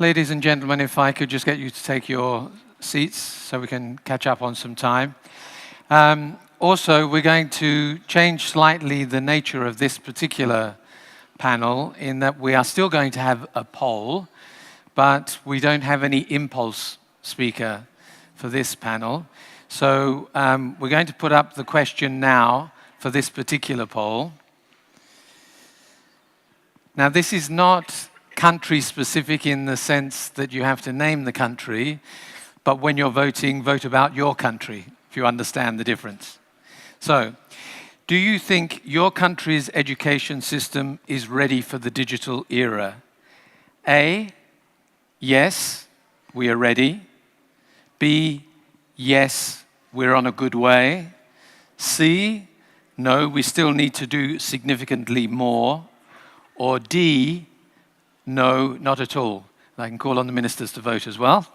Ladies and gentlemen, if I could just get you to take your seats so we can catch up on some time. Also, we're going to change slightly the nature of this particular panel in that we are still going to have a poll, but we don't have any impulse speaker for this panel. So we're going to put up the question now for this particular poll. Now, this is not country-specific in the sense that you have to name the country, but when you're voting, vote about your country, if you understand the difference. So, do you think your country's education system is ready for the digital era? A, yes, we are ready. B, yes, we're on a good way. C, no, we still need to do significantly more. Or D, no, not at all. I can call on the ministers to vote as well.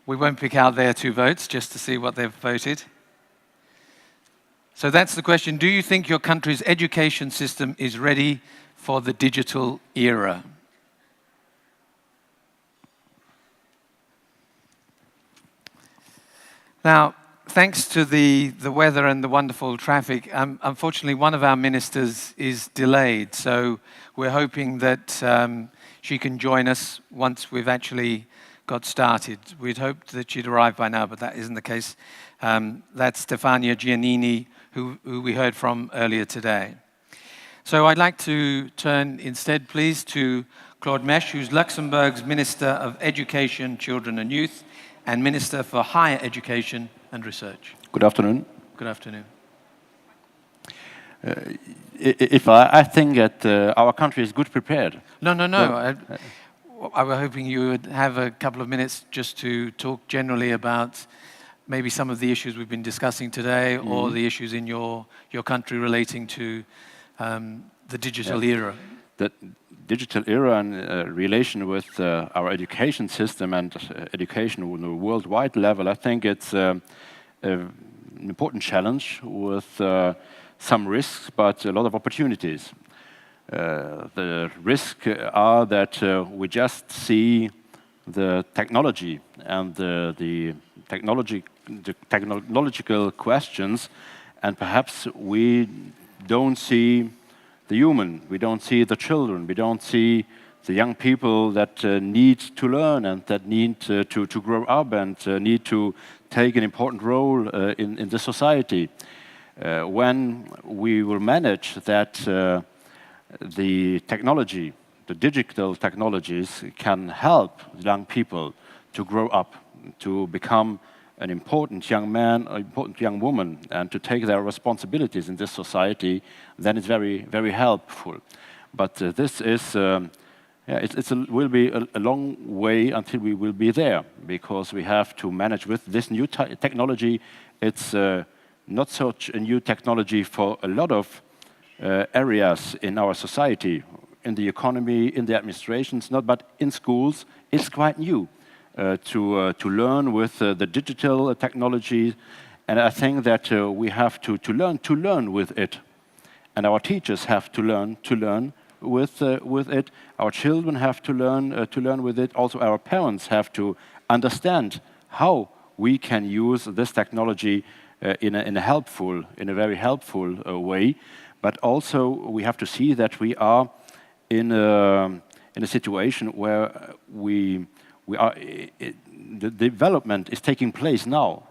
We won't pick out their 2 votes just to see what they've voted. So that's the question. Do you think your country's education system is ready for the digital era? Now, thanks to the weather and the wonderful traffic, unfortunately one of our ministers is delayed, so we're hoping that she can join us once we've actually got started. We'd hoped that she'd arrive by now, but that isn't the case. That's Stefania Giannini, who we heard from earlier today. So I'd like to turn instead, please, to Claude Mesch, who's Luxembourg's Minister of Education, Children and Youth, and Minister for Higher Education and Research. Good afternoon. Good afternoon. I think that our country is good prepared. No. I was hoping you would have a couple of minutes just to talk generally about maybe some of the issues we've been discussing today, or the issues in your country relating to the digital era. The digital era in relation with our education system and education on a worldwide level, I think it's an important challenge with some risks, but a lot of opportunities. The risks are that we just see the technology and the technological questions, and perhaps we don't see the human, we don't see the children, we don't see the young people that need to learn and that need to grow up and need to take an important role in the society. When we will manage that the technology, the digital technologies can help young people to grow up, to become an important young man, an important young woman, and to take their responsibilities in this society, then it's very, very helpful. But this is, will be a long way until we will be there, because we have to manage with this new technology. It's not such a new technology for a lot of areas in our society, in the economy, in the administrations, but in schools, it's quite new. To learn with the digital technology, and I think that we have to learn with it, and our teachers have to learn with it. Our children have to learn with it. Also, our parents have to understand how we can use this technology in a very helpful way. But also, we have to see that we are in a situation where the development is taking place now.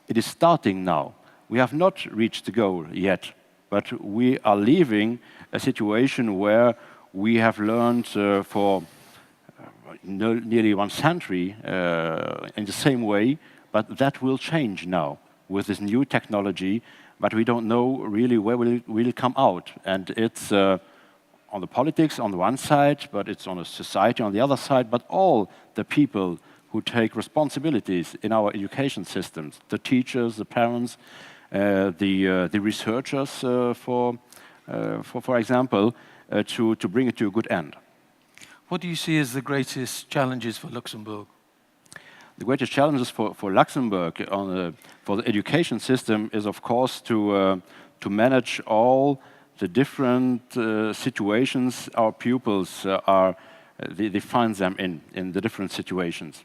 It is starting now. We have not reached the goal yet, but we are leaving a situation where we have learned for nearly 1 century in the same way, but that will change now with this new technology, but we don't know really where it will come out. And it's on the politics on the one side, but it's on the society on the other side, but all the people who take responsibilities in our education systems, the teachers, the parents, the researchers, for example, to bring it to a good end. What do you see as the greatest challenges for Luxembourg? The greatest challenges for Luxembourg for the education system is, of course, to manage all the different situations our pupils are they find them in the different situations.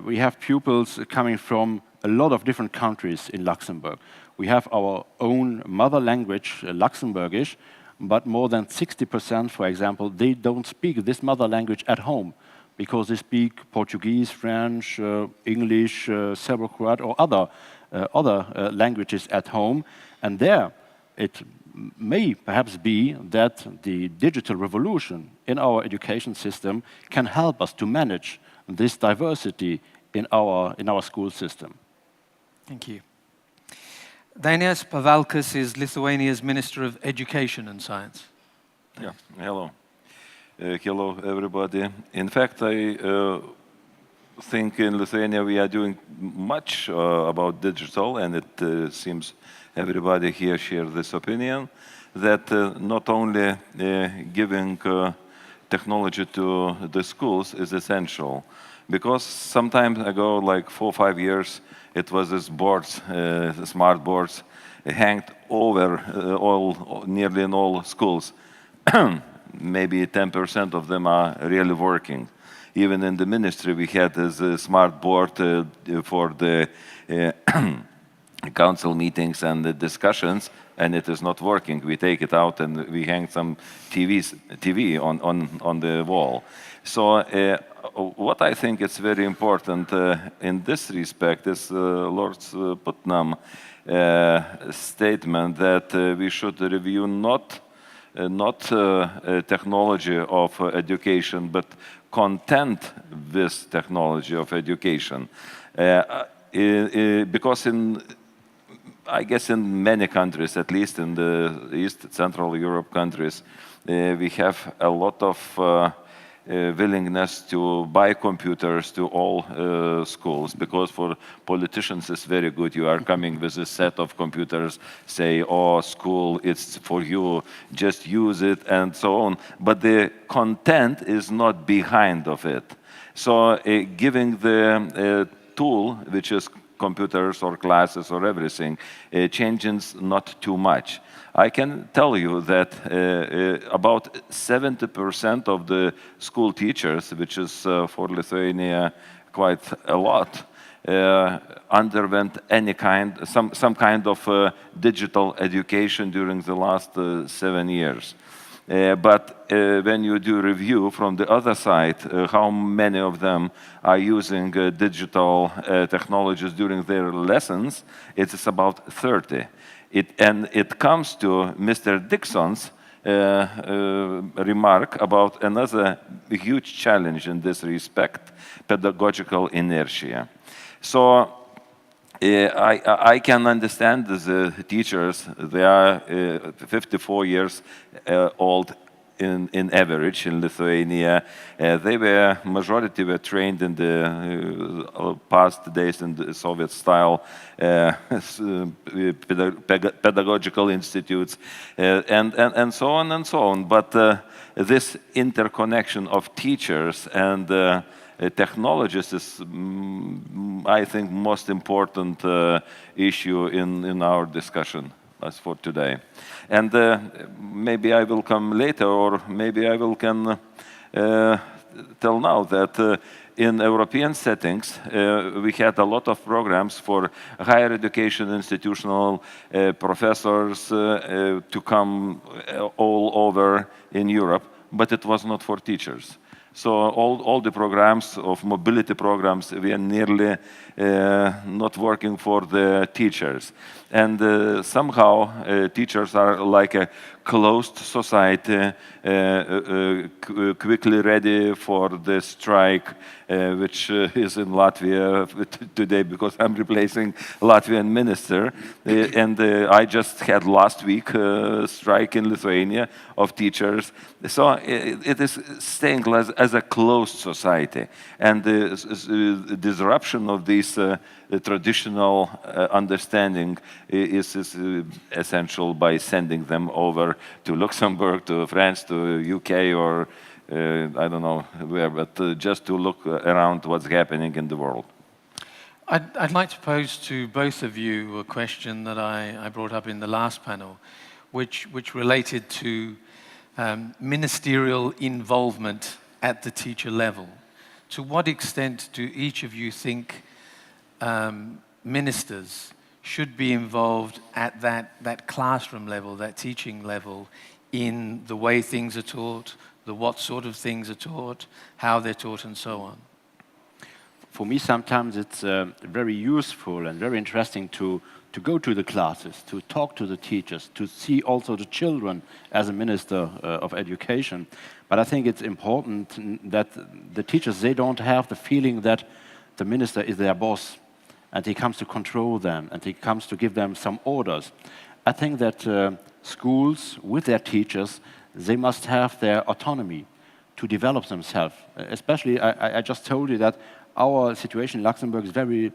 We have pupils coming from a lot of different countries in Luxembourg. We have our own mother language, Luxembourgish, but more than 60%, for example, they don't speak this mother language at home because they speak Portuguese, French, English, Serbo-Croat, or other languages at home. And there, it may perhaps be that the digital revolution in our education system can help us to manage this diversity in our school system. Thank you. Dainius Pavalkis is Lithuania's Minister of Education and Science. Yeah, hello. Hello, everybody. In fact, I think in Lithuania we are doing much about digital, and it seems everybody here shares this opinion, that not only giving technology to the schools is essential, because some time ago, like 4 or 5 years, it was these boards, the smart boards, hanged over nearly in all schools. Maybe 10% of them are really working. Even in the ministry, we had this smart board for the council meetings and the discussions, and it is not working. We take it out and we hang some TV on the wall. So what I think is very important in this respect is Lord Putnam statement that we should review not technology of education, but content with technology of education. Because I guess in many countries, at least in the East Central Europe countries, we have a lot of willingness to buy computers to all schools, because for politicians it's very good. You are coming with a set of computers, say, oh, school, it's for you, just use it, and so on. But the content is not behind of it. So giving the tool, which is computers or classes or everything, changes not too much. I can tell you that about 70% of the school teachers, which is for Lithuania quite a lot, underwent some kind of digital education during the last 7 years. But when you do review from the other side, how many of them are using digital technologies during their lessons, it is about 30. And it comes to Mr. Dixon's remark about another huge challenge in this respect, pedagogical inertia. So I can understand the teachers. They are 54 years old in average in Lithuania. Majority were trained in the past days in the Soviet style pedagogical institutes, and so on and so on. But this interconnection of teachers and technologists is, I think, most important issue in our discussion as for today. And maybe I will come later, or maybe I will can tell now that in European settings, we had a lot of programs for higher education institutional professors to come all over in Europe, but it was not for teachers. So all the programs of mobility programs, we are nearly not working for the teachers. And somehow teachers are like a closed society, quickly ready for the strike, which is in Latvia today, because I'm replacing Latvian minister. And I just had last week a strike in Lithuania of teachers. So it is staying as a closed society. And the disruption of this traditional understanding is essential by sending them over to Luxembourg, to France, to UK, or I don't know where, but just to look around what's happening in the world. I'd like to pose to both of you a question that I brought up in the last panel, which related to ministerial involvement at the teacher level. To what extent do each of you think ministers should be involved at that classroom level, that teaching level, in the way things are taught, what sort of things are taught, how they're taught, and so on? For me, sometimes it's very useful and very interesting to go to the classes, to talk to the teachers, to see also the children as a minister of education. But I think it's important that the teachers, they don't have the feeling that the minister is their boss and he comes to control them and he comes to give them some orders. I think that schools, with their teachers, they must have their autonomy to develop themselves. Especially, I just told you that our situation in Luxembourg is very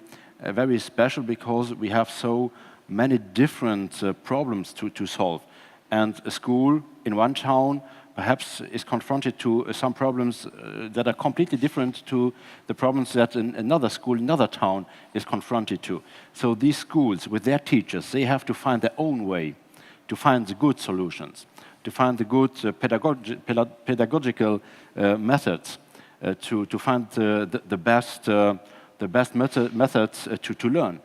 special because we have so many different problems to solve. And a school in one town perhaps is confronted to some problems that are completely different to the problems that another school, another town is confronted to. So these schools, with their teachers, they have to find their own way to find the good solutions, to find the good pedagogical methods, to find the best methods to learn.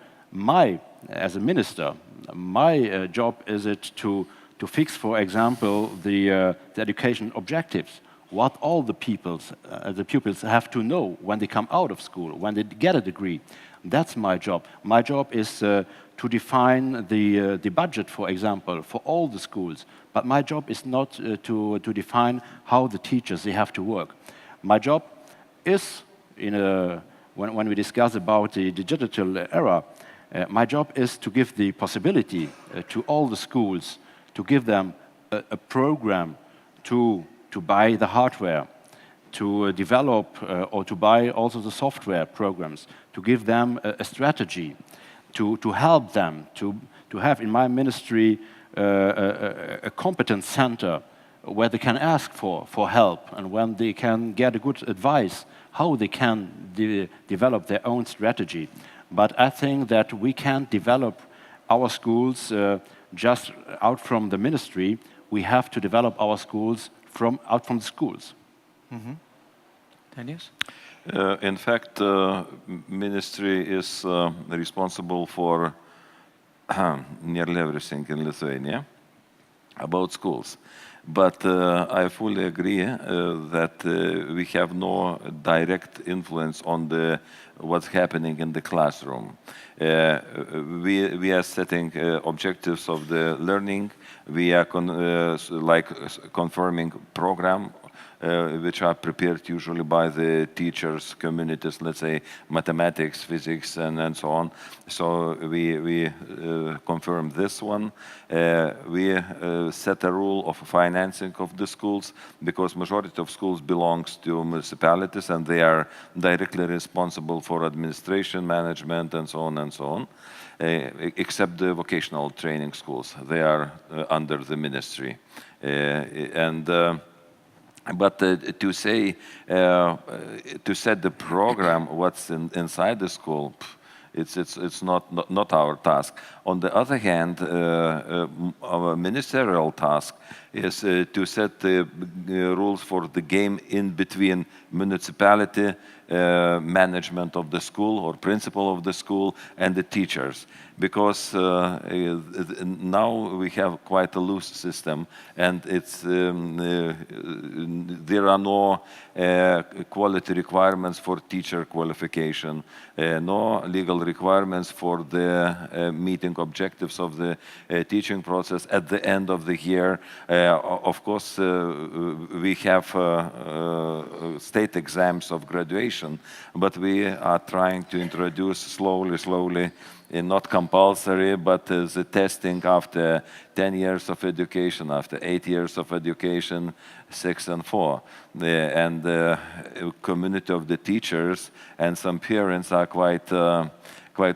As a minister, my job is it to fix, for example, the education objectives, what all the pupils have to know when they come out of school, when they get a degree. That's my job. My job is to define the budget, for example, for all the schools. But my job is not to define how the teachers they have to work. My job is, when we discuss about the digital era, my job is to give the possibility to all the schools to give them a program to buy the hardware, to develop or to buy also the software programs, to give them a strategy, to help them, to have in my ministry a competence center where they can ask for help and when they can get a good advice how they can develop their own strategy. But I think that we can't develop our schools just out from the ministry. We have to develop our schools out from the schools. Mm-hmm. Danius? In fact, ministry is responsible for nearly everything in Lithuania about schools. But I fully agree that we have no direct influence on what's happening in the classroom. We are setting objectives of the learning. We are confirming program which are prepared usually by the teachers, communities, let's say mathematics, physics, and so on. So we confirm this one. We set a rule of financing of the schools because majority of schools belongs to municipalities and they are directly responsible for administration, management, and so on and so on. Except the vocational training schools, they are under the ministry. But to set the program, what's inside the school, it's not our task. On the other hand, our ministerial task is to set the rules for the game in between municipality, management of the school or principal of the school and the teachers. Because now we have quite a loose system and there are no quality requirements for teacher qualification, no legal requirements for the meeting objectives of the teaching process at the end of the year. Of course, we have state exams of graduation, but we are trying to introduce slowly, not compulsory, but the testing after 10 years of education, after 8 years of education, 6 and 4. And the community of the teachers and some parents are quite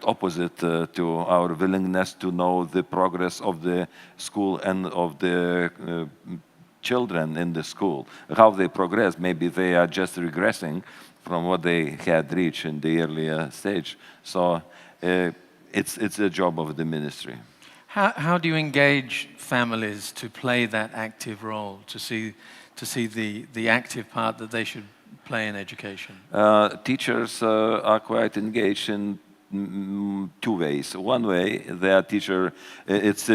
opposite to our willingness to know the progress of the school and of the children in the school. How they progress, maybe they are just regressing from what they had reached in the earlier stage. So it's a job of the ministry. How do you engage families to play that active role, to see the active part that they should play in education? Teachers are quite engaged in two ways. One way, their teacher, it's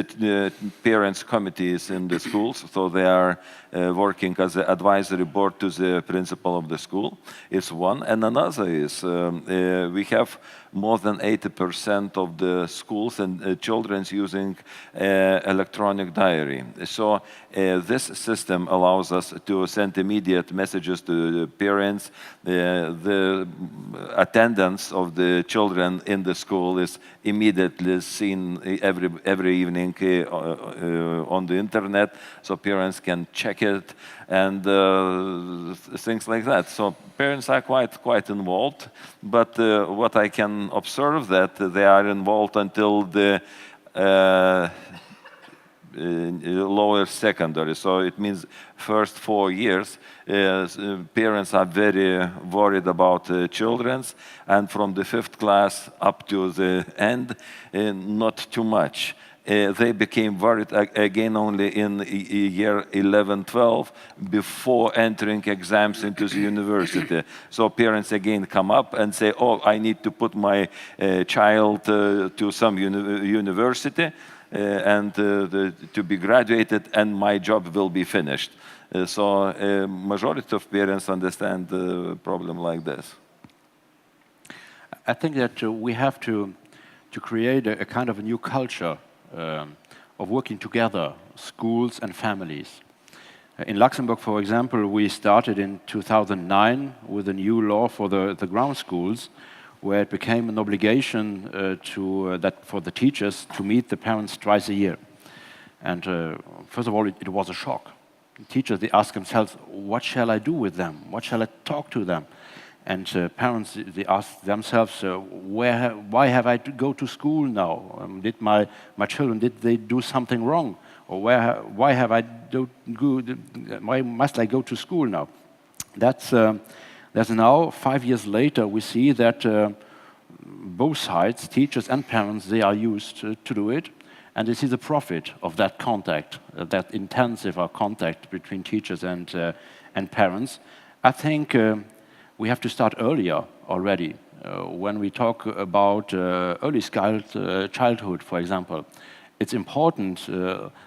parents' committees in the schools, so they are working as an advisory board to the principal of the school. It's one. And another is we have more than 80% of the schools and children using electronic diary. So this system allows us to send immediate messages to the parents. The attendance of the children in the school is immediately seen every evening on the internet, so parents can check it and things like that. So parents are quite involved, but what I can observe that they are involved until the lower secondary. So it means first 4 years, parents are very worried about children, and from the 5th class up to the end, not too much. They became worried again only in year 11-12 before entering exams into the university. So parents again come up and say, oh, I need to put my child to some university and to be graduated, and my job will be finished. So majority of parents understand the problem like this. I think that we have to create a kind of a new culture of working together, schools and families. In Luxembourg, for example, we started in 2009 with a new law for the ground schools, where it became an obligation for the teachers to meet the parents twice a year. And first of all, it was a shock. The teachers, they ask themselves, what shall I do with them? What shall I talk to them? And parents, they ask themselves, why have I to go to school now? Did my children, did they do something wrong? Or why must I go to school now? That's now, 5 years later, we see that both sides, teachers and parents, they are used to do it. And they see the profit of that contact, that intensive contact between teachers and parents. I think we have to start earlier already. When we talk about early childhood, for example, it's important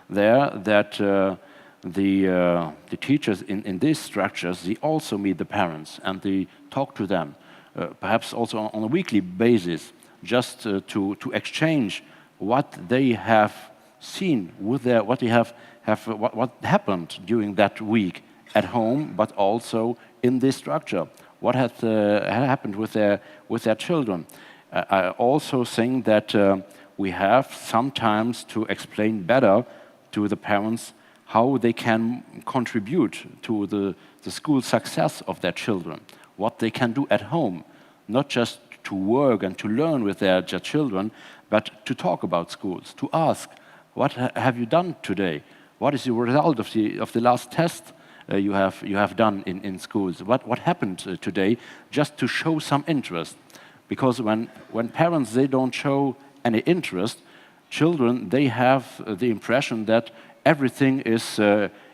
there that the teachers in these structures, they also meet the parents and they talk to them, perhaps also on a weekly basis, just to exchange what they have seen with what happened during that week at home, but also in this structure. What has happened with their children? I also think that we have sometimes to explain better to the parents how they can contribute to the school success of their children, what they can do at home, not just to work and to learn with their children, but to talk about schools, to ask, what have you done today? What is the result of the last test you have done in schools? What happened today? Just to show some interest. Because when parents, they don't show any interest, children, they have the impression that everything is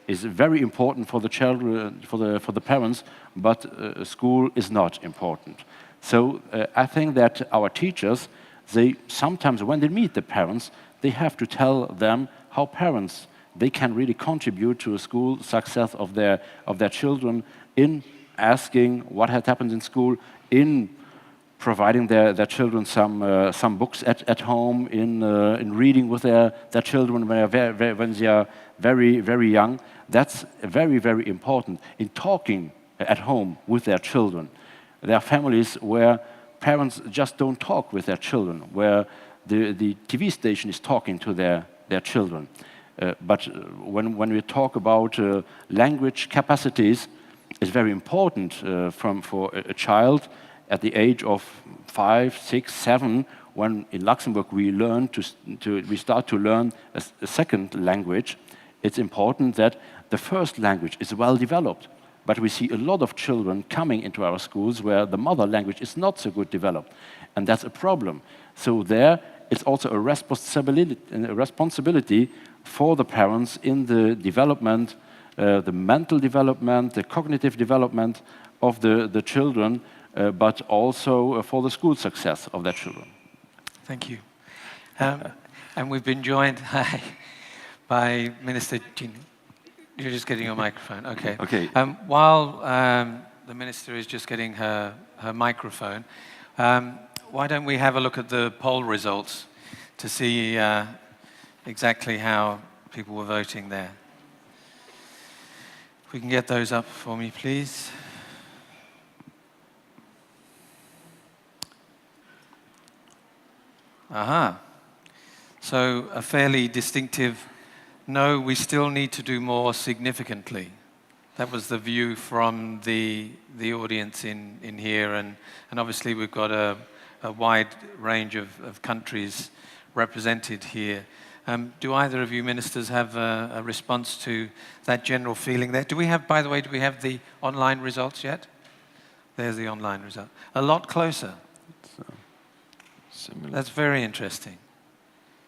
very important for the children, for the parents, but school is not important. So I think that our teachers, they sometimes, when they meet the parents, they have to tell them how parents, they can really contribute to a school success of their children in asking what has happened in school, in providing their children some books at home, in reading with their children when they are very, very young. That's very, very important. In talking at home with their children. There are families where parents just don't talk with their children, where the TV station is talking to their children. But when we talk about language capacities, it's very important for a child at the age of 5, 6, 7, when in Luxembourg we start to learn a second language. It's important that the first language is well developed. But we see a lot of children coming into our schools where the mother language is not so good developed. And that's a problem. So there, it's also a responsibility for the parents in the development, the mental development, the cognitive development of the children, but also for the school success of their children. Thank you. And we've been joined by Minister Jean. You're just getting your microphone. Okay. Okay. While the Minister is just getting her microphone, why don't we have a look at the poll results to see exactly how people were voting there. If we can get those up for me, please. Aha. So a fairly distinctive, no, we still need to do more significantly. That was the view from the audience in here, and obviously we've got a wide range of countries represented here. Do either of you ministers have a response to that general feeling there? Do we have, by the way, do we have the online results yet? There's the online result. A lot closer. Similar. That's very interesting.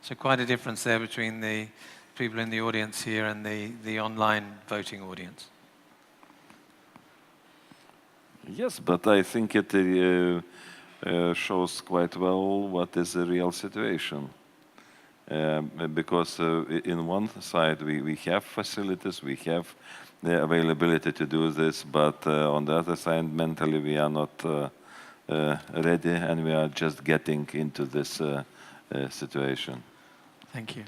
So quite a difference there between the people in the audience here and the online voting audience. Yes, but I think it shows quite well what is the real situation. Because in one side we have facilities, we have the availability to do this, but on the other side, mentally we are not ready, and we are just getting into this situation. Thank you.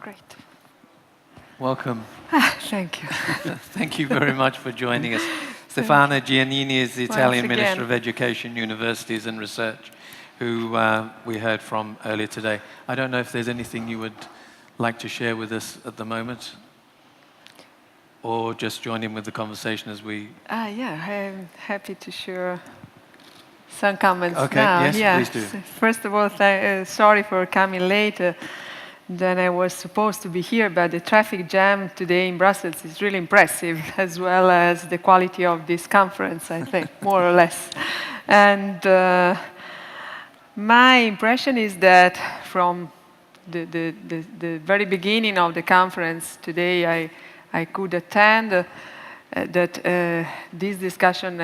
Great. Welcome. Thank you. Thank you very much for joining us. Stefano Giannini is the Italian Once again. Minister of Education, Universities and Research, who we heard from earlier today. I don't know if there's anything you would like to share with us at the moment, or just join in with the conversation as we... Yeah, I'm happy to share some comments Okay, now. yes, Yeah. please do. First of all, sorry for coming later than I was supposed to be here, but the traffic jam today in Brussels is really impressive, as well as the quality of this conference, I think, more or less. And my impression is that from the very beginning of the conference today, I could attend, that this discussion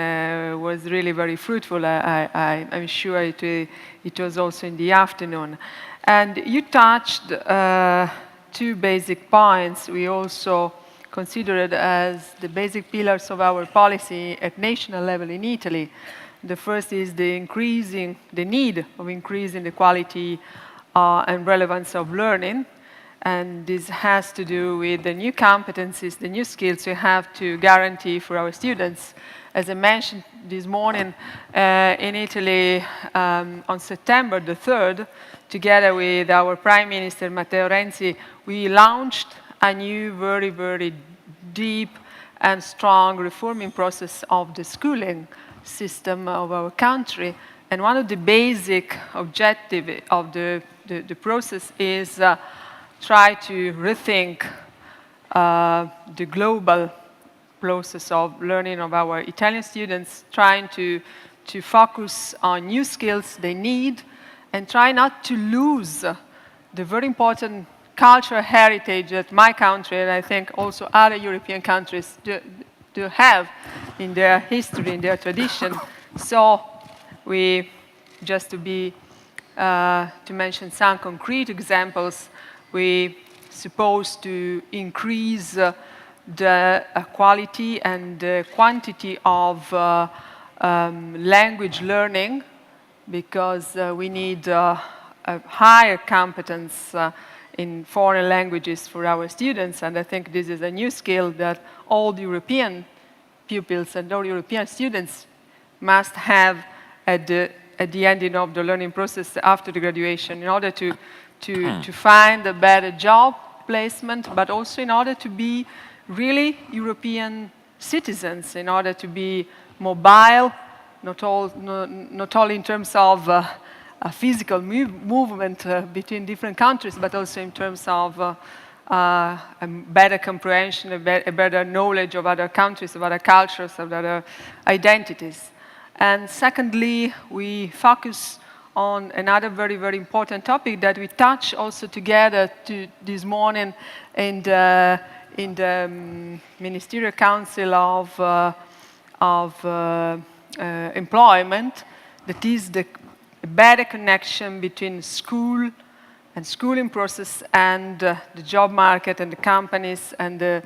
was really very fruitful. I'm sure it was also in the afternoon. And you touched two basic points we also considered as the basic pillars of our policy at national level in Italy. The first is the need of increasing the quality and relevance of learning. And this has to do with the new competencies, the new skills we have to guarantee for our students. As I mentioned this morning, in Italy, on September the 3rd, together with our Prime Minister, Matteo Renzi, we launched a new, very, very deep and strong reforming process of the schooling system of our country. And one of the basic objectives of the process is try to rethink the global process of learning of our Italian students, trying to focus on new skills they need, and try not to lose the very important cultural heritage that my country, and I think also other European countries, do have in their history, in their tradition. So we, just to mention some concrete examples, we supposed to increase the quality and the quantity of language learning, because we need a higher competence in foreign languages for our students, and I think this is a new skill that all the European pupils and all European students must have at the ending of the learning process after the graduation, in order to find a better job placement, but also in order to be really European citizens, in order to be mobile, not only in terms of a physical movement between different countries, but also in terms of a better comprehension, a better knowledge of other countries, of other cultures, of other identities. And secondly, we focus on another very, very important topic that we touched also together this morning in the Ministerial Council of Employment, that is the better connection between school and schooling process and the job market and the companies and the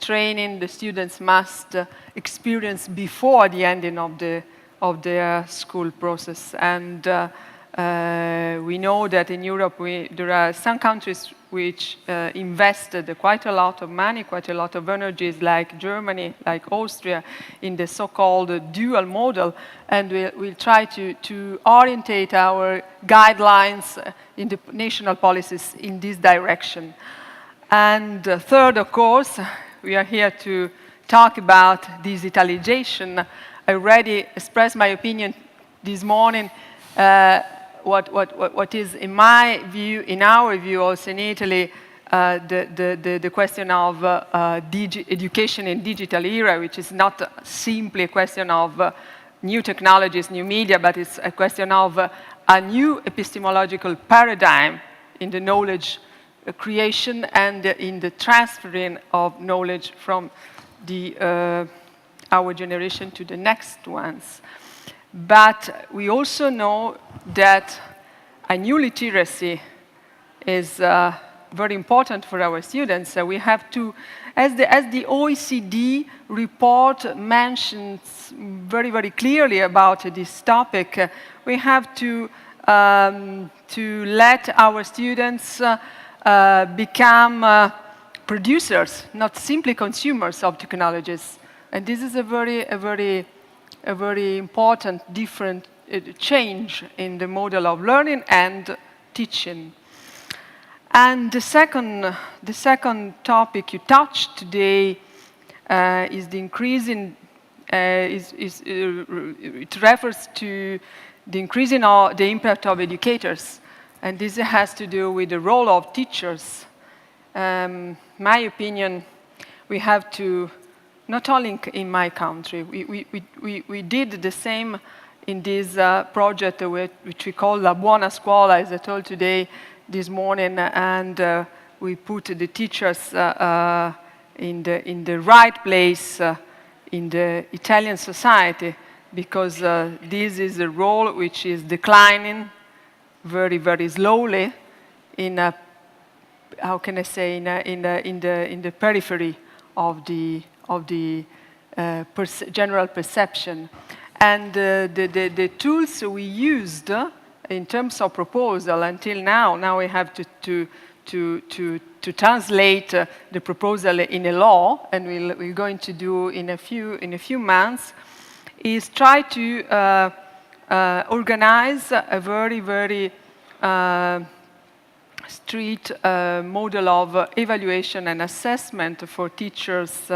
training the students must experience before the ending of their school process. And we know that in Europe there are some countries which invested quite a lot of money, quite a lot of energies, like Germany, like Austria, in the so-called dual model, and we'll try to orientate our guidelines in the national policies in this direction. And third, of course, we are here to talk about digitalization. I already expressed my opinion this morning. What is, in my view, in our view, also in Italy, the question of education in digital era, which is not simply a question of new technologies, new media, but it's a question of a new epistemological paradigm in the knowledge creation and in the transferring of knowledge from our generation to the next ones. But we also know that a new literacy is very important for our students. So we have to, as the OECD report mentions very, very clearly about this topic, we have to let our students become producers, not simply consumers of technologies. And this is a very important, different change in the model of learning and teaching. And the second topic you touched today is the increasing. It refers to the increasing of the impact of educators, and this has to do with the role of teachers. My opinion, we have to. Not only in my country, we did the same in this project which we call La Buona Scuola, as I told today, this morning, and we put the teachers in the right place in the Italian society, because this is a role which is declining very, very slowly in a, how can I say, in the periphery of the general perception. And the tools we used in terms of proposal until now we have to translate the proposal in a law, and we're going to do in a few months, is try to organize a very strict model of evaluation and assessment for teachers'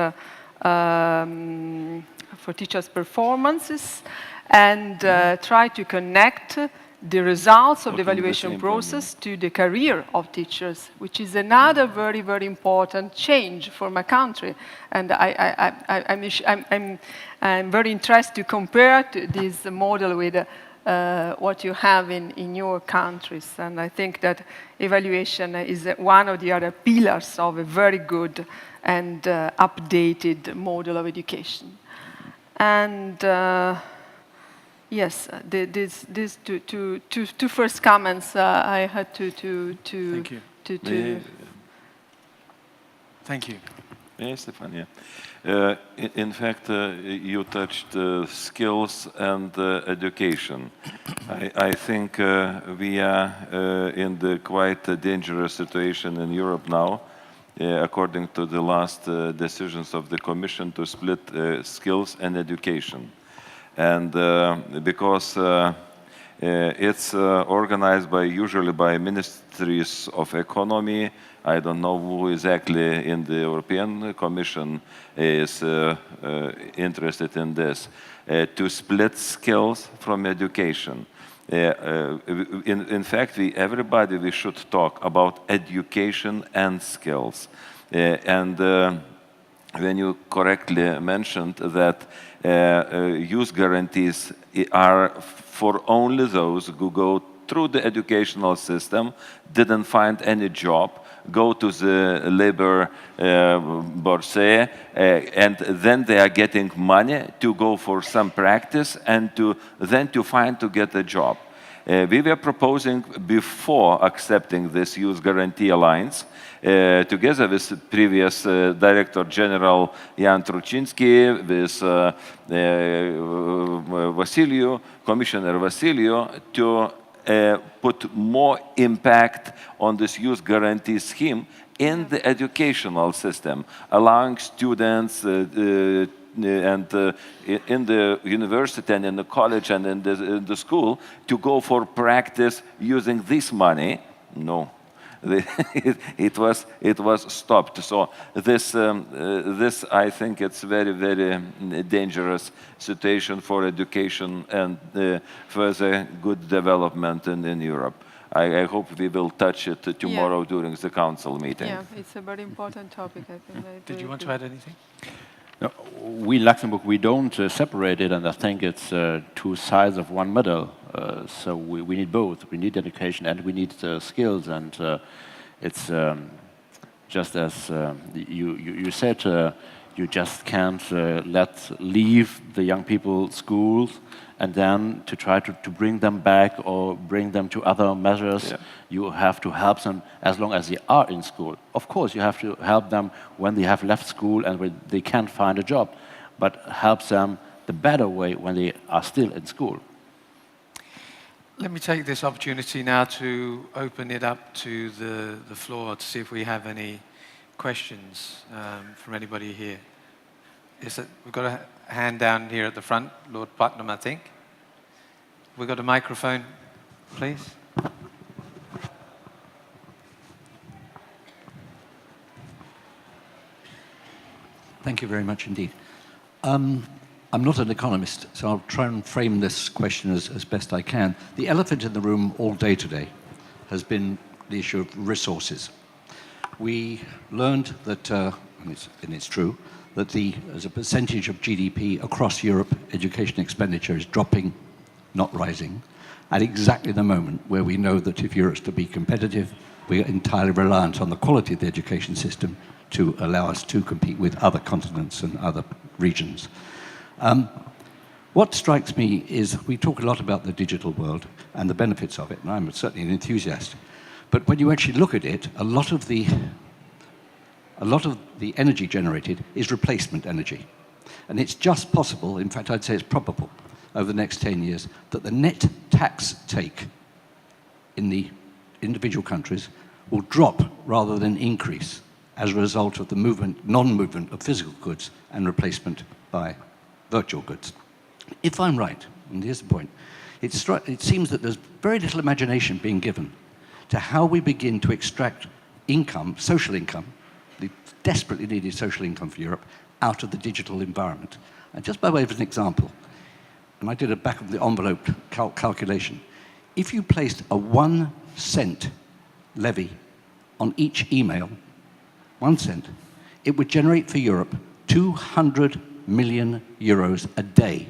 performances, and try to connect the results of the evaluation process to the career of teachers, which is another very, very important change for my country. And I'm very interested to compare this model with what you have in your countries. And I think that evaluation is one of the other pillars of a very good and updated model of education. And yes, these two first comments I had to Thank you. Thank you. Yes, Stefania. In fact, you touched skills and education. I think we are in the quite dangerous situation in Europe now, according to the last decisions of the Commission, to split skills and education. And because it's organized usually by ministries of economy. I don't know who exactly in the European Commission is interested in this, to split skills from education. In fact, we should talk about education and skills. when you correctly mentioned that youth guarantees are for only those who go through the educational system, didn't find any job, go to the labor bourse, and then they are getting money to go for some practice and then to get a job. We were proposing, before accepting this Youth Guarantee Alliance, together with previous Director General Jan Truczynski, with Commissioner Vasiliu, to put more impact on this Youth Guarantee Scheme in the educational system, allowing students and in the university and in the college and in the school to go for practice using this money. No, it was stopped. So this I think it's very, very dangerous situation for education and further good development in Europe. I hope we will touch it tomorrow during the council meeting. Yeah, it's a very important topic, I think. Did you want to add anything? No, we in Luxembourg, we don't separate it, and I think it's two sides of one medal. So we need both. We need education and we need skills, and it's just as you said, you just can't leave the young people schools and then to try to bring them back or bring them to other measures. Yeah. You have to help them as long as they are in school. Of course, you have to help them when they have left school and when they can't find a job, but help them the better way when they are still in school. Let me take this opportunity now to open it up to the floor to see if we have any questions from anybody here. We've got a hand down here at the front, Lord Putnam, I think. We've got a microphone, please. Thank you very much indeed. I'm not an economist, so I'll try and frame this question as best I can. The elephant in the room all day today has been the issue of resources. We learned that, and it's true, that as a percentage of GDP across Europe, education expenditure is dropping, not rising, at exactly the moment where we know that if Europe's to be competitive, we are entirely reliant on the quality of the education system to allow us to compete with other continents and other regions. What strikes me is we talk a lot about the digital world and the benefits of it, and I'm certainly an enthusiast. But when you actually look at it, a lot of the energy generated is replacement energy. And it's just possible, in fact I'd say it's probable, over the next 10 years, that the net tax take in the individual countries will drop rather than increase as a result of the non-movement of physical goods and replacement by virtual goods. If I'm right, and here's the point, it seems that there's very little imagination being given to how we begin to extract income, social income, the desperately needed social income for Europe, out of the digital environment. And just by way of an example, and I did a back of the envelope calculation, if you placed a 1 cent levy on each email, 1 cent, it would generate for Europe 200 million euros a day,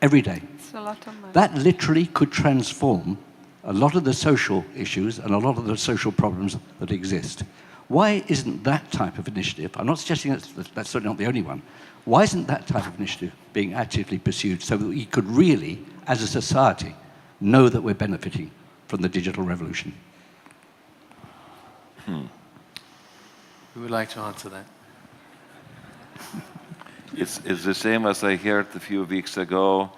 every day. It's a lot of money. That literally could transform a lot of the social issues and a lot of the social problems that exist. Why isn't that type of initiative, I'm not suggesting that's certainly not the only one, why isn't that type of initiative being actively pursued so that we could really, as a society, know that we're benefiting from the digital revolution? Who would like to answer that? It's the same as I heard a few weeks ago,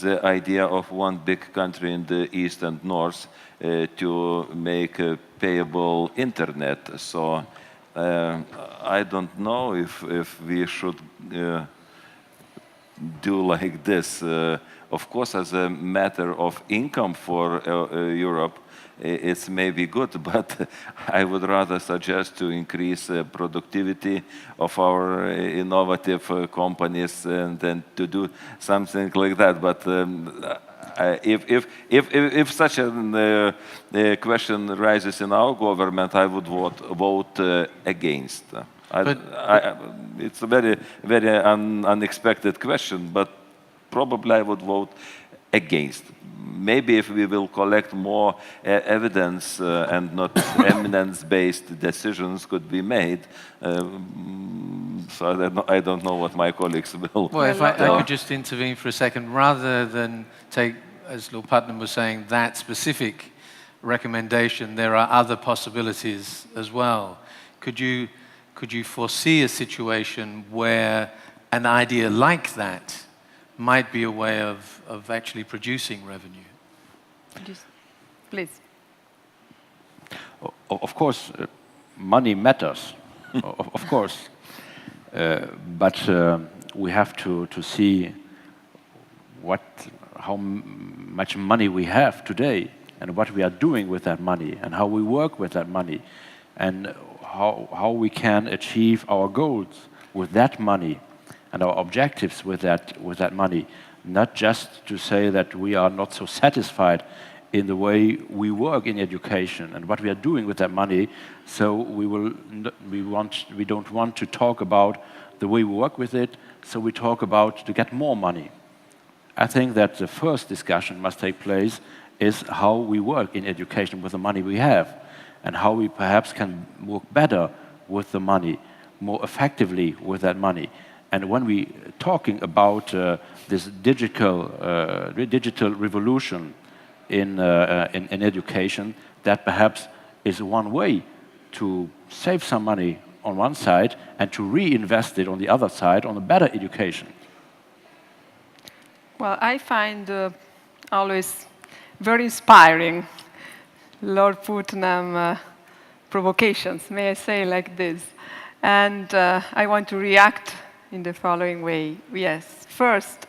the idea of one big country in the east and north to make a payable internet. So I don't know if we should do like this. Of course, as a matter of income for Europe, it's maybe good, but I would rather suggest to increase productivity of our innovative companies and then to do something like that. But if such a question rises in our government, I would vote against. It's a very, very unexpected question, but probably I would vote against. Maybe if we will collect more evidence and not eminence-based decisions could be made. So I don't know what my colleagues will. Well, if I could just intervene for a second, rather than take, as Lord Putnam was saying, that specific recommendation, there are other possibilities as well. Could you foresee a situation where an idea like that might be a way of actually producing revenue? Please. Of course, money matters, of course. But we have to see how much money we have today and what we are doing with that money and how we work with that money and how we can achieve our goals with that money and our objectives with that money. Not just to say that we are not so satisfied in the way we work in education and what we are doing with that money, so we don't want to talk about the way we work with it, so we talk about to get more money. I think that the first discussion must take place is how we work in education with the money we have and how we perhaps can work better with the money, more effectively with that money. And when we talking about this digital revolution in education, that perhaps is one way to save some money on one side and to reinvest it on the other side on a better education. Well, I find always very inspiring Lord Putnam provocations, may I say like this. And I want to react in the following way. Yes, first,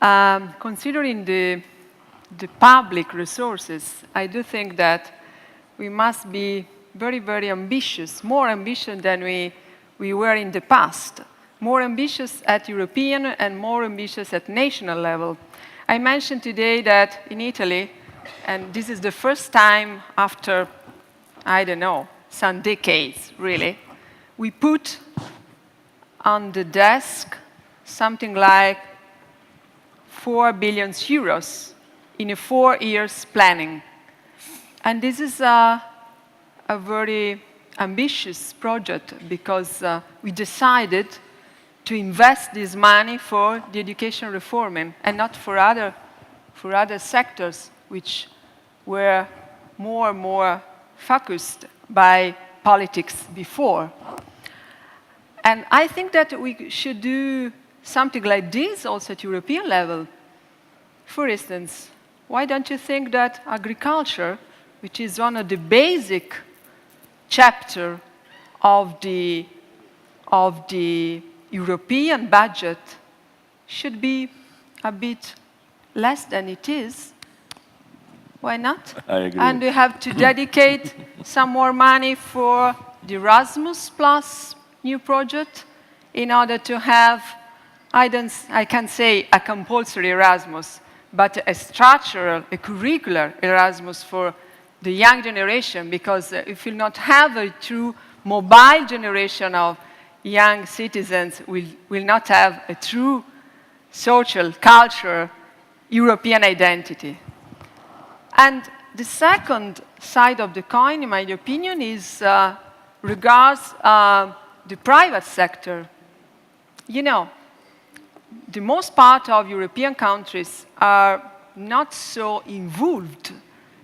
considering the public resources, I do think that we must be very, very ambitious, more ambitious than we were in the past, more ambitious at European and more ambitious at national level. I mentioned today that in Italy, and this is the first time after, I don't know, some decades, really, we put on the desk something like 4 billion euros in a 4 years planning. And this is a very ambitious project because we decided to invest this money for the education reform and not for other sectors which were more and more focused by politics before. And I think that we should do something like this also at European level. For instance, why don't you think that agriculture, which is one of the basic chapters of the European budget, should be a bit less than it is? Why not? I agree. And we have to dedicate some more money for the Erasmus Plus new project in order to have, I can't say a compulsory Erasmus, but a structural, a curricular Erasmus for the young generation, because if you not have a true mobile generation of young citizens, will not have a true social, cultural, European identity. And the second side of the coin, in my opinion, is regards the private sector. You know, the most part of European countries are not so involved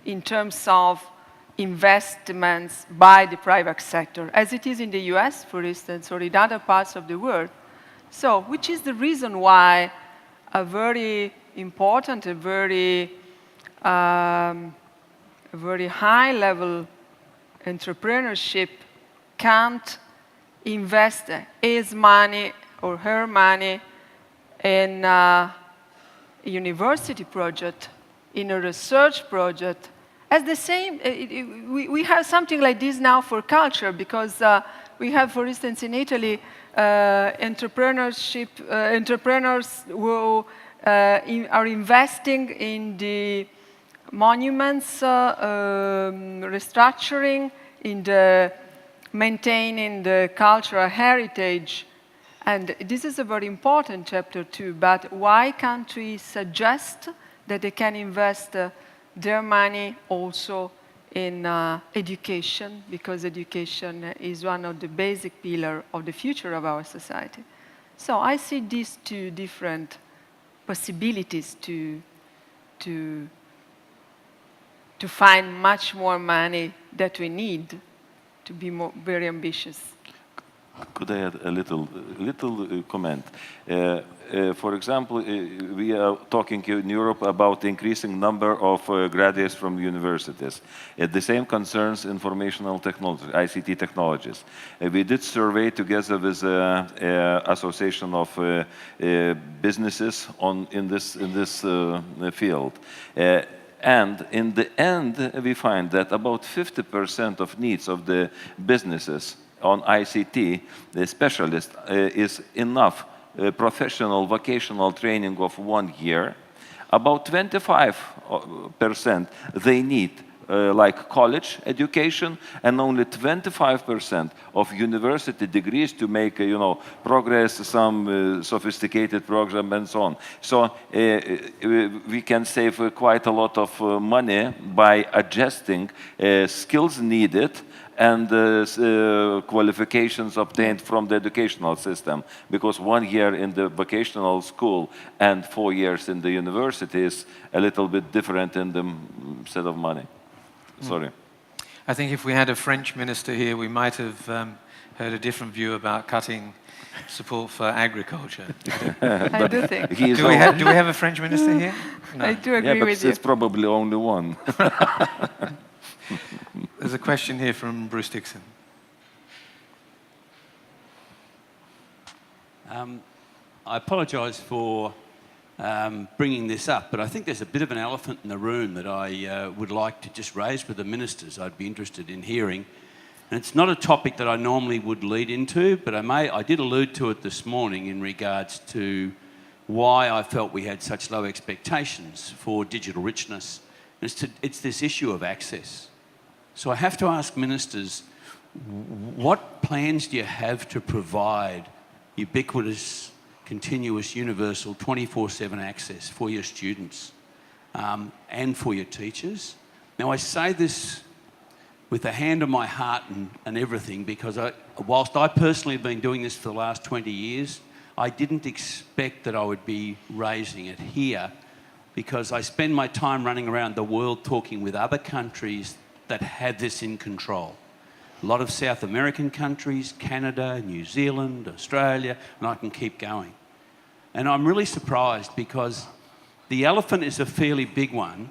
in terms of investments by the private sector, as it is in the US, for instance, or in other parts of the world. So, which is the reason why a very important, a very high-level entrepreneurship can't invest his money or her money in a university project, in a research project. As the same, we have something like this now for culture, because we have, for instance, in Italy, entrepreneurs who are investing in the monuments restructuring, in the maintaining the cultural heritage. And this is a very important chapter too, but why countries suggest that they can invest their money also in education, because education is one of the basic pillars of the future of our society. So I see these two different possibilities to find much more money that we need to be very ambitious. Could I add a little comment? For example, we are talking in Europe about the increasing number of graduates from universities. The same concerns informational technology, ICT technologies. We did survey together with association of businesses in this field. And in the end, we find that about 50% of needs of the businesses on ICT, the specialist, is enough professional vocational training of 1 year. About 25% they need like college education, and only 25% of university degrees to make, progress, some sophisticated program and so on. So we can save quite a lot of money by adjusting skills needed and qualifications obtained from the educational system. Because 1 year in the vocational school and 4 years in the university is a little bit different in the set of money. Sorry. I think if we had a French minister here, we might have heard a different view about cutting support for agriculture. I do think. Do we have a French minister here? No. I do agree with you. It's probably only one. There's a question here from Bruce Dixon. I apologise for bringing this up, but I think there's a bit of an elephant in the room that I would like to just raise with the ministers. I'd be interested in hearing. And it's not a topic that I normally would lead into, but I did allude to it this morning in regards to why I felt we had such low expectations for digital richness. It's this issue of access. So I have to ask ministers, what plans do you have to provide ubiquitous, continuous, universal, 24/7 access for your students and for your teachers? Now, I say this with a hand on my heart and everything, because whilst I personally have been doing this for the last 20 years, I didn't expect that I would be raising it here, because I spend my time running around the world talking with other countries that have this in control. A lot of South American countries, Canada, New Zealand, Australia, and I can keep going. And I'm really surprised, because the elephant is a fairly big one.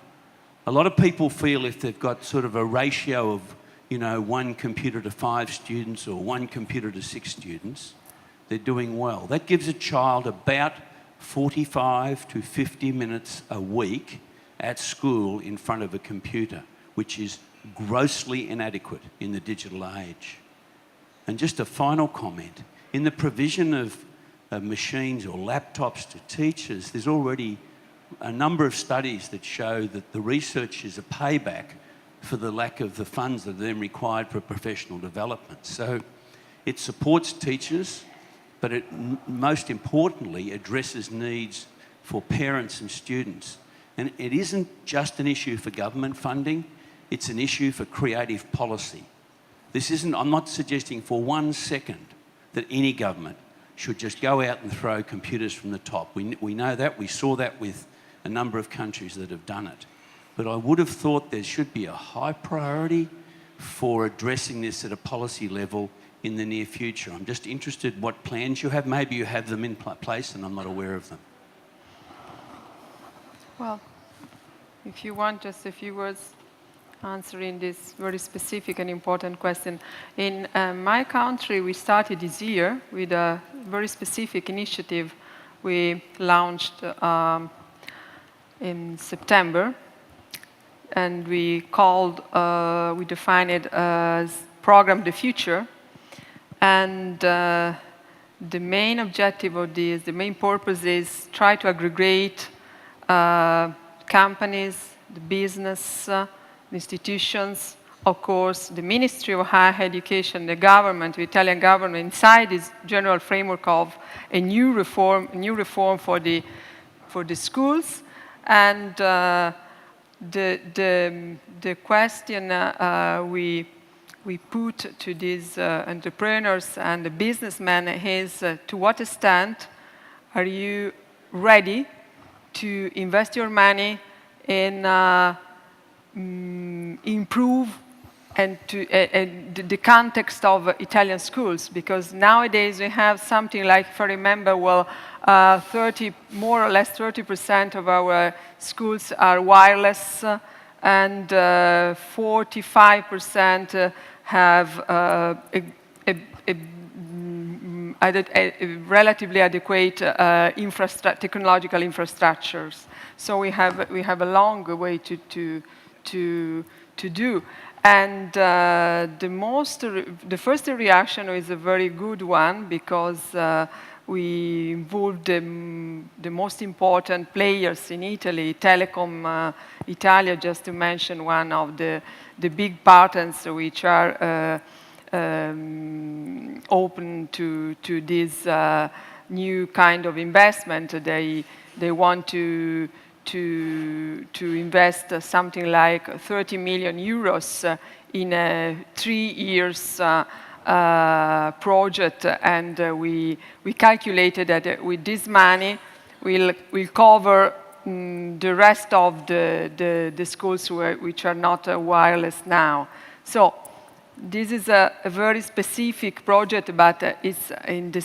A lot of people feel if they've got sort of a ratio of, 1 computer to 5 students or 1 computer to 6 students, they're doing well. That gives a child about 45 to 50 minutes a week at school in front of a computer, which is grossly inadequate in the digital age. And just a final comment, in the provision of machines or laptops to teachers, there's already a number of studies that show that the research is a payback for the lack of the funds that are then required for professional development. So it supports teachers, but it most importantly addresses needs for parents and students. And it isn't just an issue for government funding, it's an issue for creative policy. I'm not suggesting for 1 second that any government should just go out and throw computers from the top. We know that, we saw that with a number of countries that have done it. But I would have thought there should be a high priority for addressing this at a policy level in the near future. I'm just interested what plans you have. Maybe you have them in place and I'm not aware of them. Well, if you want just a few words answering this very specific and important question. In my country, we started this year with a very specific initiative we launched in September, and we defined it as Program the Future. And the main objective of this, the main purpose is try to aggregate companies, the business, institutions of course, the Ministry of Higher Education, the government, the Italian government, inside this general framework of a new reform for the schools. And the question we put to these entrepreneurs and the businessmen is, to what extent are you ready to invest your money in improve and the context of Italian schools? Because nowadays we have something like, if I remember well, more or less 30% of our schools are wireless, and 45% have a relatively adequate technological infrastructures. So we have a long way to do. And the first reaction is a very good one, because we involved the most important players in Italy, Telecom Italia, just to mention one of the big partners which are open to this new kind of investment. They want to invest something like 30 million euros in a 3 years project, and we calculated that with this money we'll cover the rest of the schools which are not wireless now. So this is a very specific project, but it's in the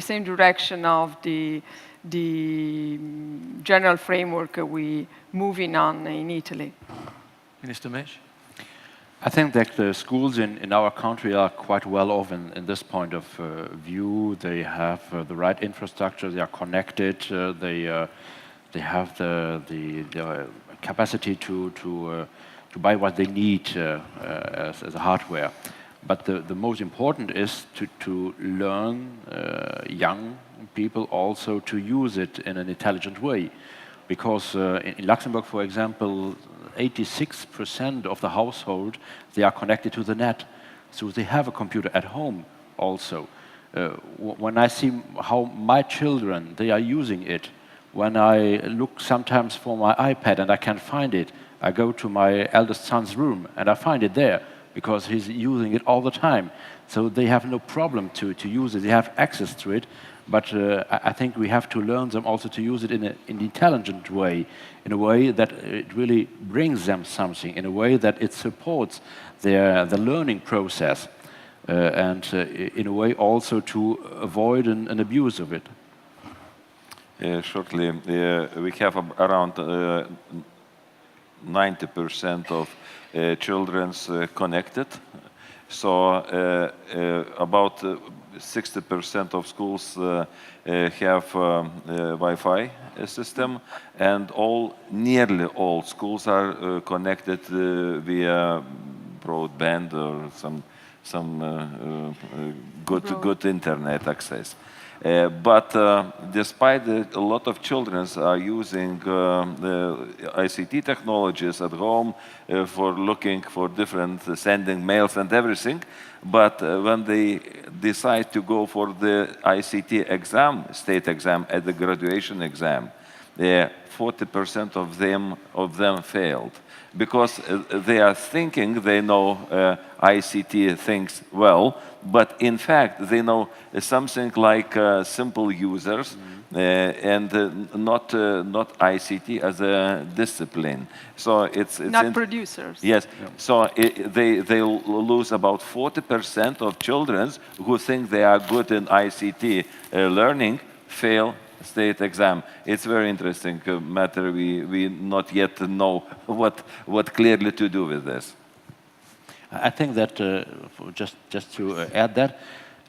same direction of the general framework we moving on in Italy. Minister Mesh? I think that the schools in our country are quite well off in this point of view. They have the right infrastructure, they are connected, they have the capacity to buy what they need as a hardware. But the most important is to learn young people also to use it in an intelligent way. Because in Luxembourg, for example, 86% of the household, they are connected to the net. So they have a computer at home also. When I see how my children, they are using it, when I look sometimes for my iPad and I can't find it, I go to my eldest son's room and I find it there, because he's using it all the time. So they have no problem to use it, they have access to it. But I think we have to learn them also to use it in an intelligent way, in a way that it really brings them something, in a way that it supports the learning process, and in a way also to avoid an abuse of it. Shortly, we have around 90% of children connected. So about 60% of schools have Wi-Fi system, and nearly all schools are connected via broadband or some good internet access. But despite a lot of children are using ICT technologies at home for looking for sending mails and everything, but when they decide to go for the ICT exam, state exam, at the graduation exam, 40% of them failed, because they are thinking they know ICT things well, but in fact they know something like simple users, and not ICT as a discipline. So it's not producers. Yes. Yeah. So they lose about 40% of children who think they are good in ICT learning, fail state exam. It's very interesting matter. We not yet know what clearly to do with this. I think that just to add that,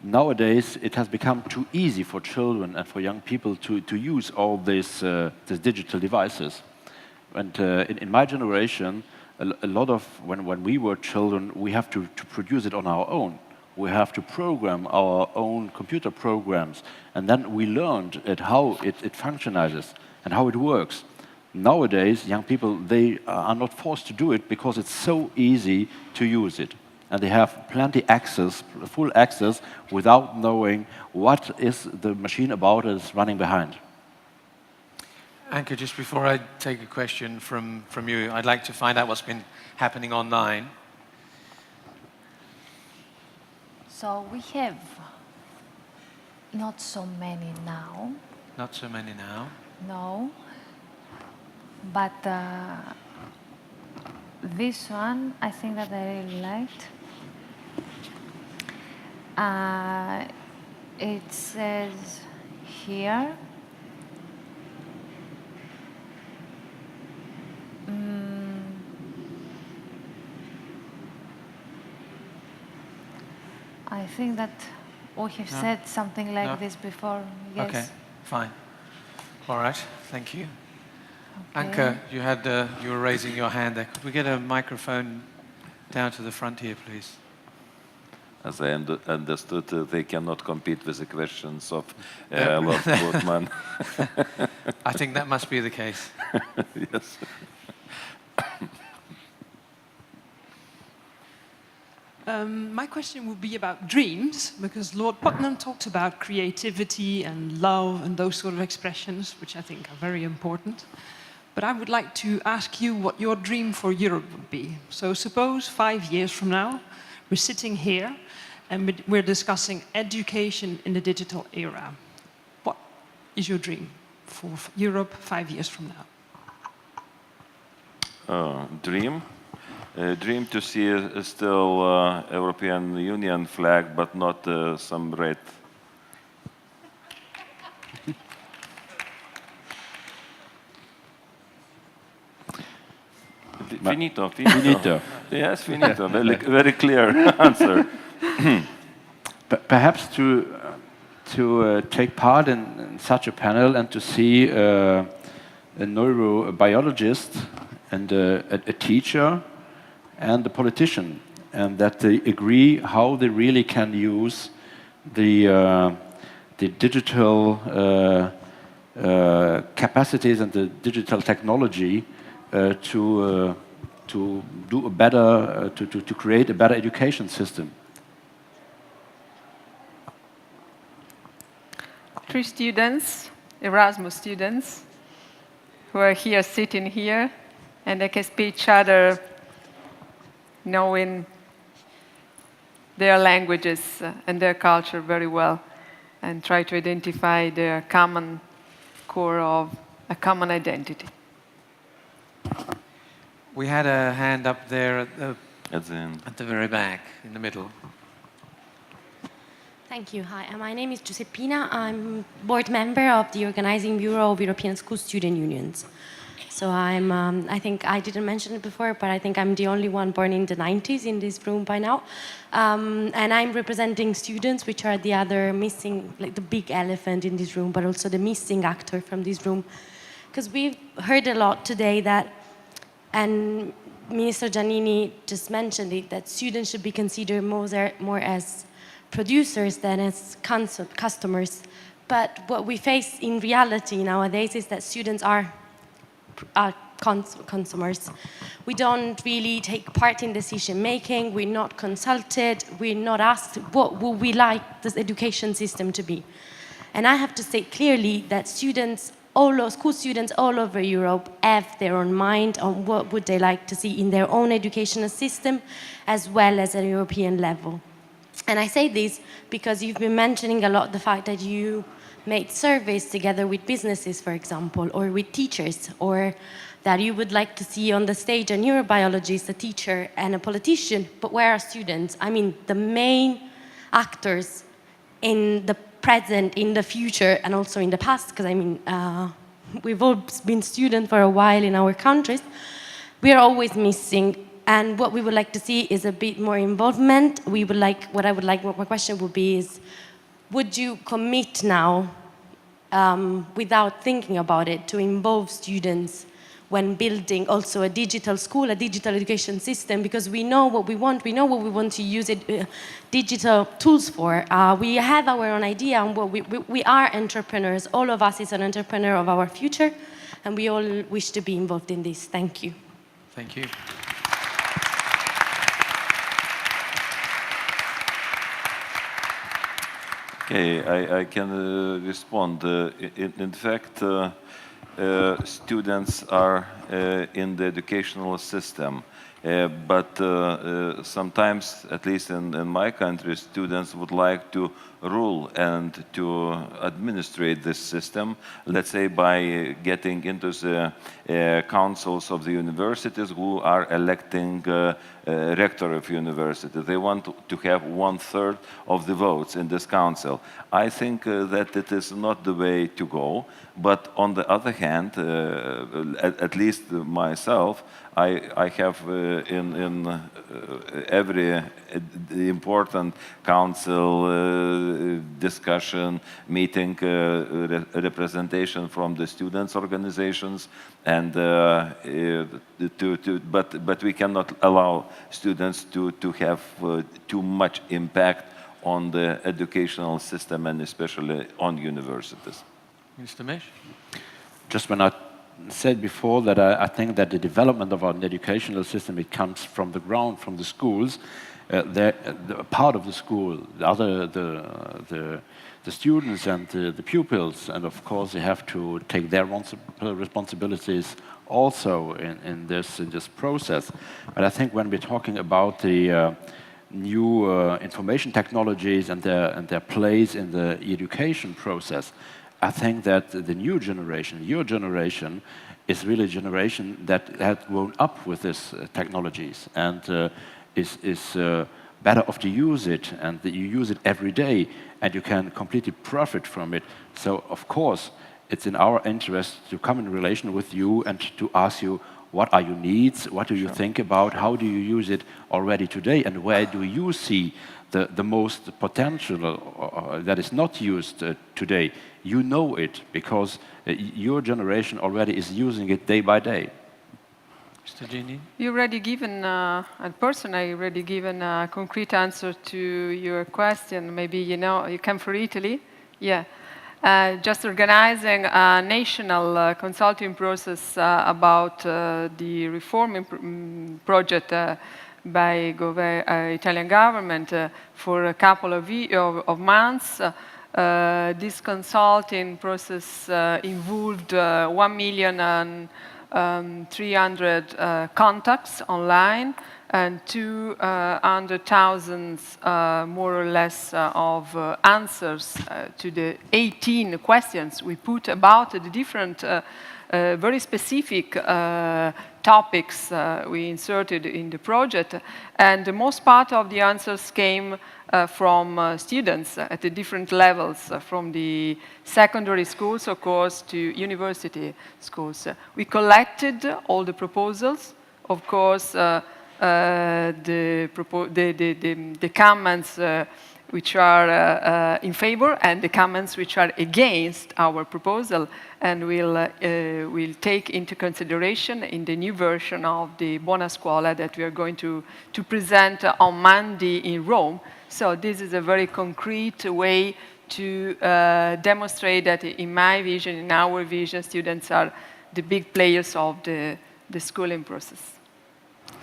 nowadays it has become too easy for children and for young people to use all these digital devices. And in my generation, a lot of when we were children, we have to produce it on our own. We have to program our own computer programs, and then we learned how it functionizes and how it works. nowadays, young people, they are not forced to do it because it's so easy to use it. And they have plenty access, full access, without knowing what is the machine about that is running behind. Anke, just before I take a question from you, I'd like to find out what's been happening online. So we have not so many now. Not so many now. No. But this one, I think that I really liked. It says here, I think that we have said something like this before. Yes. Okay, fine. All right, thank you. Okay. Anke, you were raising your hand there. Could we get a microphone down to the front here, please? As I understood, they cannot compete with the questions of Lord Woodman. I think that must be the case. Yes. My question would be about dreams, because Lord Putnam talked about creativity and love and those sort of expressions, which I think are very important. But I would like to ask you what your dream for Europe would be. So suppose 5 years from now, we're sitting here and we're discussing education in the digital era. What is your dream for Europe 5 years from now? Dream? Dream to see still European Union flag, but not some red. Finito, finito. Finito. Yes, finito. Very, very clear answer. Perhaps to take part in such a panel and to see a neurobiologist and a teacher and a politician, and that they agree how they really can use the digital capacities and the digital technology to do a better to create a better education system. 3 students, Erasmus students, who are here, sitting here, and they can speak each other knowing their languages and their culture very well, and try to identify their common core of a common identity. We had a hand up there At the end. at the very back, in the middle. Thank you. Hi, my name is Giuseppina. I'm board member of the Organizing Bureau of European School Student Unions. So I think I didn't mention it before, but I think I'm the only one born in the 90s in this room by now. And I'm representing students, which are the other missing, like the big elephant in this room, but also the missing actor from this room. Because we've heard a lot today that, and Minister Giannini just mentioned it, that students should be considered more as producers than as customers. But what we face in reality nowadays is that students are consumers. We don't really take part in decision making, we're not consulted, we're not asked what would we like this education system to be. And I have to say clearly that school students all over Europe have their own mind on what would they like to see in their own educational system, as well as at a European level. And I say this because you've been mentioning a lot the fact that you made surveys together with businesses, for example, or with teachers, or that you would like to see on the stage a neurobiologist, a teacher, and a politician, but where are students? I mean, the main actors in the present, in the future, and also in the past, because I mean, we've all been students for a while in our countries, we are always missing. And what we would like to see is a bit more involvement. My question would be is, would you commit now, without thinking about it, to involve students when building also a digital school, a digital education system? Because we know what we want to use digital tools for. We have our own idea on what we are entrepreneurs. All of us is an entrepreneur of our future. and we all wish to be involved in this. Thank you. Thank you. Okay, I can respond. In fact, students are in the educational system, but sometimes, at least in my country, students would like to rule and to administrate this system, let's say by getting into the councils of the universities who are electing rector of university. They want to have 1/3 of the votes in this council. I think that it is not the way to go, but on the other hand, at least myself, I have in every important council discussion, meeting, representation from the students' organizations, and but we cannot allow students to have too much impact on the educational system and especially on universities. Mr. Mish? Just when I said before that I think that the development of our educational system, it comes from the ground, from the schools. The part of the school, the students and the pupils, and of course they have to take their responsibilities also in this process. But I think when we're talking about the new information technologies and their place in the education process, I think that the new generation, your generation, is really a generation that has grown up with these technologies and is better off to use it, and that you use it every day and you can completely profit from it. So of course it's in our interest to come in relation with you and to ask you, what are your needs, what do you think about, how do you use it already today, and where do you see the most potential that is not used today? You know it because your generation already is using it day by day. Mr. Gini? You already given, and personally already given a concrete answer to your question. Maybe you know, you come from Italy? Yeah. Just organizing a national consulting process about the reform project by Italian government for a couple of months. This consulting process involved 1,300,000 contacts online and 200,000 more or less of answers to the 18 questions we put about the different very specific topics we inserted in the project. And the most part of the answers came from students at the different levels, from the secondary schools, of course, to university schools. We collected all the proposals, of course, the comments which are in favor and the comments which are against our proposal, and we'll take into consideration in the new version of the Buona Scuola that we are going to present on Monday in Rome. So this is a very concrete way to demonstrate that in my vision, in our vision, students are the big players of the schooling process.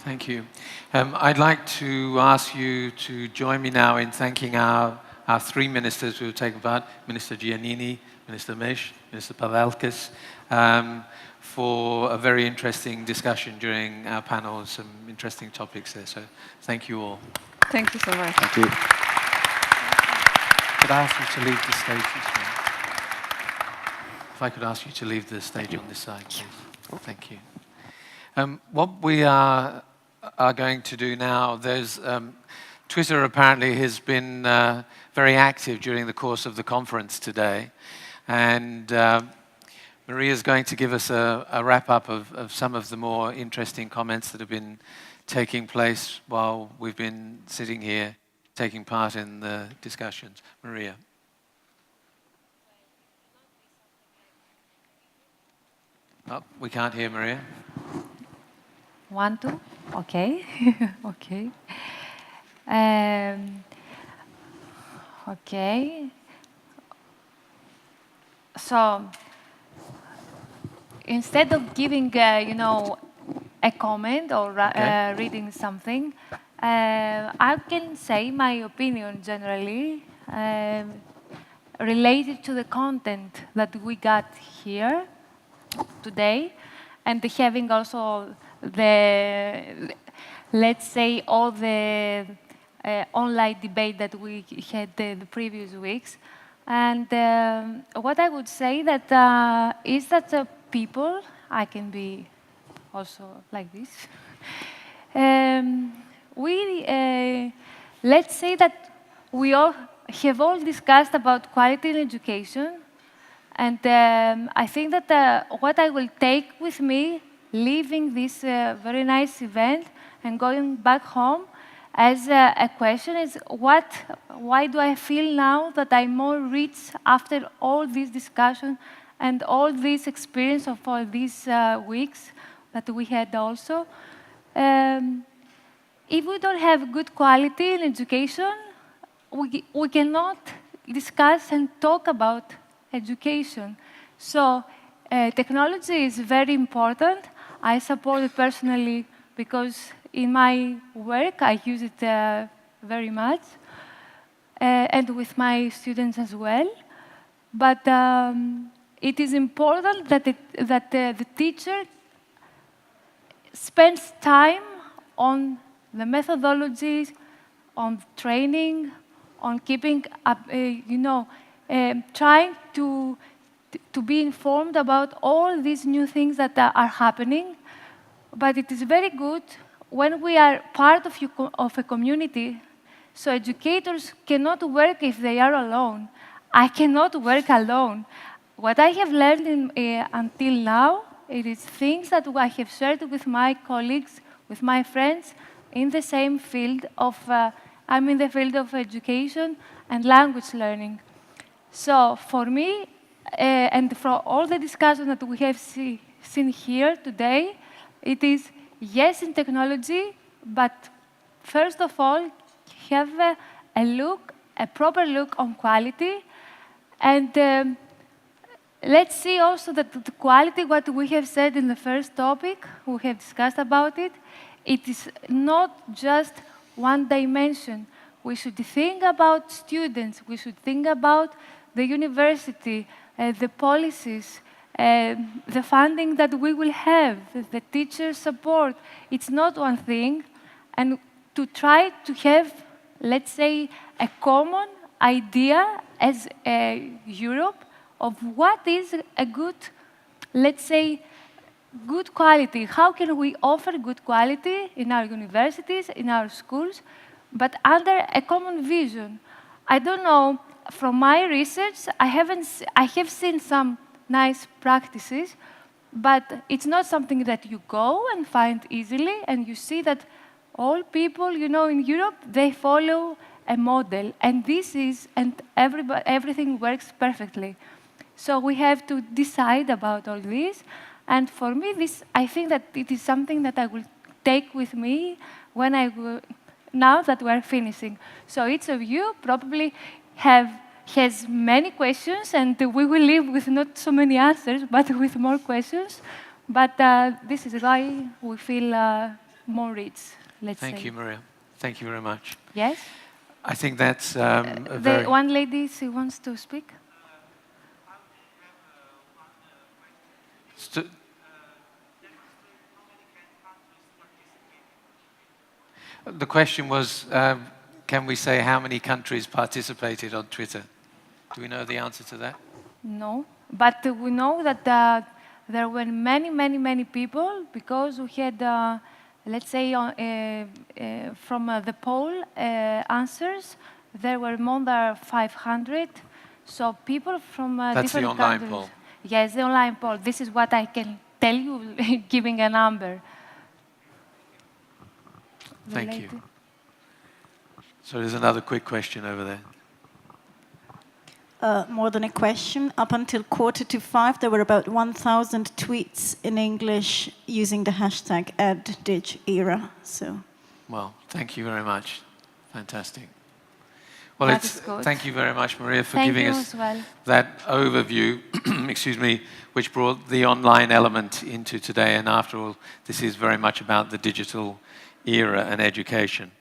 Thank you. I'd like to ask you to join me now in thanking our three ministers who have taken part, Minister Giannini, Minister Mish, Minister Pavelkis, for a very interesting discussion during our panel, some interesting topics there. So thank you all. Thank you so much. Thank you. Could I ask you to leave the stage this way? If I could ask you to leave the stage on this side, please. Thank you. What we are going to do now, there's Twitter apparently has been very active during the course of the conference today, and Maria is going to give us a wrap-up of some of the more interesting comments that have been taking place while we've been sitting here taking part in the discussions. Maria. Oh, we can't hear Maria. 1, 2, okay, okay. Okay. So instead of giving, you know, a comment or reading something, I can say my opinion generally related to the content that we got here today, and having also the, let's say, all the online debate that we had the previous weeks. And what I would say that is that people, I can be also like this, let's say that we all have all discussed about quality in education, and I think that what I will take with me, leaving this very nice event and going back home, as a question is, why do I feel now that I'm more rich after all this discussion and all this experience of all these weeks that we had also? If we don't have good quality in education, we cannot discuss and talk about education. So technology is very important. I support it personally because in my work I use it very much, and with my students as well. But it is important that, the teacher spends time on the methodologies, on training, on keeping up, you know, trying to be informed about all these new things that are happening. But it is very good when we are part of a community. So educators cannot work if they are alone. I cannot work alone. What I have learned until now, it is things that I have shared with my colleagues, with my friends in the same field of, I'm in the field of education and language learning. So for me, and for all the discussion that we have seen here today, it is yes in technology, but first of all, have a proper look on quality. And let's see also that the quality, what we have said in the first topic, we have discussed about it, it is not just one dimension. We should think about students, we should think about the university, the policies, the funding that we will have, the teacher support. It's not one thing. And to try to have, let's say, a common idea as Europe of what is a good, let's say, good quality. How can we offer good quality in our universities, in our schools, but under a common vision? I don't know, from my research, I have seen some nice practices, but it's not something that you go and find easily, and you see that all people, you know, in Europe, they follow a model, and everything works perfectly. So we have to decide about all this, and for me, I think that it is something that I will take with me when now that we're finishing. So each of you probably has many questions, and we will leave with not so many answers, but with more questions. But this is why we feel more rich, let's say. Thank you, Maria. Thank you very much. Yes? I think that's the one lady, she wants to speak. The question was, can we say how many countries participated on Twitter? Do we know the answer to that? No, but we know that there were many people, because we had, let's say, from the poll answers, there were more than 500. So people from That's different the online countries. poll. Yes, the online poll. This is what I can tell you, giving a number. Thank you. So there's another quick question over there. More than a question. Up until 4:45, there were about 1,000 tweets in English using the hashtag #EdDigEra. So. Well, thank you very much. Fantastic. Well, That is good. thank you very much, Maria, for Thank giving you us as well. that overview, excuse me, which brought the online element into today. And after all, this is very much about the digital era and education.